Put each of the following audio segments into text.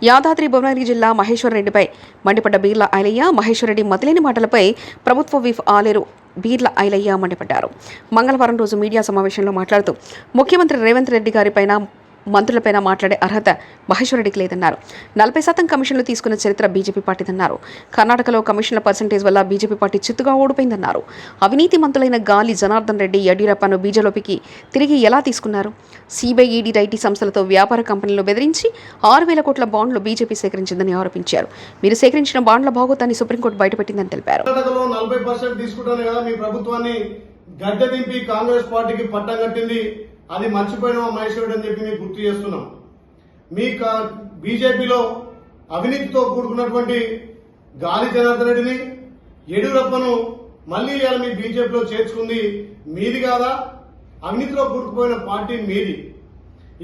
యాదాద్రి భువనగిరి జిల్లా మహేశ్వరరెడ్డిపై మండిపడ్డ బీర్ల ఐలయ్య. మహేశ్వరరెడ్డి మతిలేని మాటలపై ప్రభుత్వ విప్ ఆలేరు బీర్ల ఐలయ్య మండిపడ్డారు. మంగళవారం రోజు మీడియా సమావేశంలో మాట్లాడుతూ ముఖ్యమంత్రి రేవంత్ రెడ్డి గారిపైన మంత్రులపైన మాట్లాడే అర్హత మహేశ్వరరెడ్డికి లేదన్నారు. 40% కమిషన్లు తీసుకున్న చరిత్ర బీజేపీ పార్టీదన్నారు. కర్ణాటకలో కమిషన్ల పర్సెంటేజ్ వల్ల బీజేపీ పార్టీ చిత్తుగా ఓడిపోయిందన్నారు. అవినీతి మంత్రులైన గాలి జనార్దన్ రెడ్డి, యడ్యూరప్పను బీజేపీకి తిరిగి ఎలా తీసుకున్నారు? సిబిఐ, ఈడీ, ఐటీ సంస్థలతో వ్యాపార కంపెనీలు బెదిరించి 6,000 కోట్ల బాండ్లు బీజేపీ సేకరించిందని ఆరోపించారు. మీరు సేకరించిన బాండ్ల భాగోతాన్ని సుప్రీంకోర్టు బయటపెట్టిందని తెలిపారు. అది మర్చిపోయిన మహేశ్వరుడు అని చెప్పి మీకు గుర్తు చేస్తున్నాం. మీ బీజేపీలో అవినీతితో కూడుకున్నటువంటి గాలి జనార్దన్ రెడ్డిని, యడ్యూరప్పను మళ్లీ ఇవాళ మీ బీజేపీలో చేర్చుకుంది మీది కాదా? అవినీతిలో కూడుకుపోయిన పార్టీ మీది.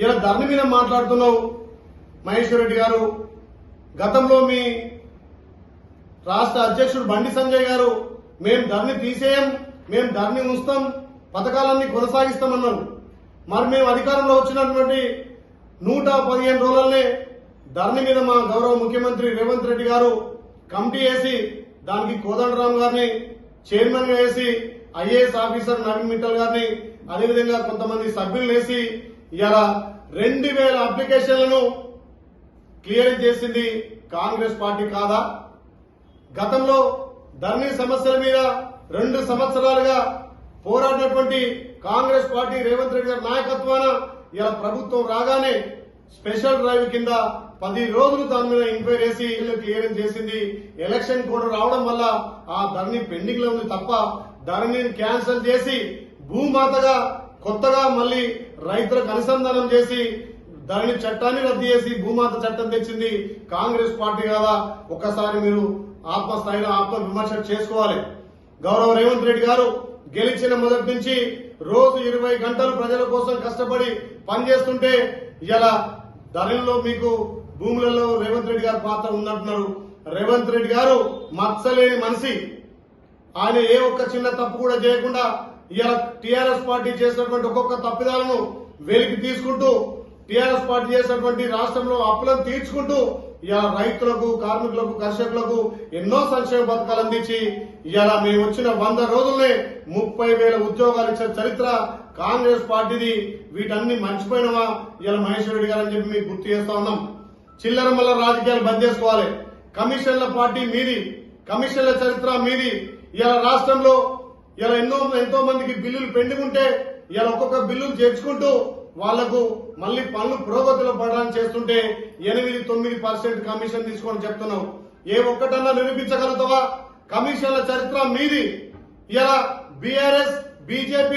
ఇలా ధర్ని మీద మాట్లాడుతున్నావు మహేశ్వరరెడ్డి గారు. గతంలో మీ రాష్ట్ర అధ్యక్షుడు బండి సంజయ్ గారు మేము ధర్ని తీసేయం, మేము ధర్ని ఉంచుతాం, పథకాలన్నీ కొనసాగిస్తామన్నారు. మరి మేము అధికారంలో వచ్చినటువంటి 115 రోజులనే ధర్ని మీద మా గౌరవ ముఖ్యమంత్రి రేవంత్ రెడ్డి గారు కమిటీ వేసి దానికి కోదండరాం గారిని చైర్మన్ గా వేసి, ఐఏఎస్ ఆఫీసర్ నవీన్ మిట్టల్ గారిని, అదేవిధంగా కొంతమంది సభ్యులు వేసి ఇలా 2000 అప్లికేషన్లను క్లియర్ చేసింది కాంగ్రెస్ పార్టీ కాదా? గతంలో ధర్ని సమస్యల మీద 2 సంవత్సరాలుగా పోరాడినటువంటి కాంగ్రెస్ పార్టీ రేవంత్ రెడ్డి గారి నాయకత్వాన ఇలా ప్రభుత్వం రాగానే స్పెషల్ డ్రైవ్ కింద 10 రోజులు దాని మీద ఎంక్వైరీ చేసి క్లియరెన్స్ చేసింది. ఎలక్షన్ కూడా రావడం వల్ల ఆ ధర్ని పెండింగ్ లో ఉంది తప్ప ధర్నిని క్యాన్సిల్ చేసి భూమాతగా కొత్తగా మళ్లీ రైతులకు అనుసంధానం చేసి ధర్ని చట్టాన్ని రద్దు చేసి భూమాత చట్టం తెచ్చింది కాంగ్రెస్ పార్టీ కాదా? ఒక్కసారి మీరు ఆత్మస్థాయిలో ఆత్మ విమర్శ చేసుకోవాలి. గౌరవ రేవంత్ రెడ్డి గారు గెలిచిన మొదటి నుంచి రోజు 20 గంటలు ప్రజల కోసం కష్టపడి పనిచేస్తుంటే ఇలా ధరల్లో మీకు భూములలో రేవంత్ రెడ్డి గారి పాత్ర ఉందంటున్నారు. రేవంత్ రెడ్డి గారు మచ్చలేని మనిషి. ఆయన ఏ ఒక్క చిన్న తప్పు కూడా చేయకుండా ఇలా టీఆర్ఎస్ పార్టీ చేసినటువంటి ఒక్కొక్క తప్పిదాలను వెలికి తీసుకుంటూ టీఆర్ఎస్ పార్టీ చేసినటువంటి రాష్ట్రంలో అప్పులను తీర్చుకుంటూ ఇలా రైతులకు, కార్మికులకు, కర్షకులకు ఎన్నో సంక్షేమ పథకాలు అందించి ఇలా మేము వచ్చిన 100 రోజుల్నే 30,000 ఉద్యోగాలు ఇచ్చిన చరిత్ర కాంగ్రెస్ పార్టీది. వీటన్ని మర్చిపోయినవా ఇలా మహేశ్వరరెడ్డి గారు అని చెప్పి మీకు గుర్తు చేస్తా ఉన్నాం. చిల్లర మల్ల రాజకీయాలు బంద్ చేసుకోవాలి. కమిషన్ల పార్టీ మీది, కమిషన్ల చరిత్ర మీది. ఇలా రాష్ట్రంలో ఇలా ఎంతో మందికి బిల్లులు పెండింగ్ ఉంటే ఇలా ఒక్కొక్క బిల్లులు చేర్చుకుంటూ వాళ్లకు మళ్లీ పనులు పురోగతిలో పడడానికి చేస్తుంటే 8-9% కమిషన్ తీసుకోని చెప్తున్నావు. ఏ ఒక్కటన్నా నిరూపించగలుగుతావా? కమిషన్ల చరిత్ర మీది. ఇలా బీఆర్ఎస్, బీజేపీ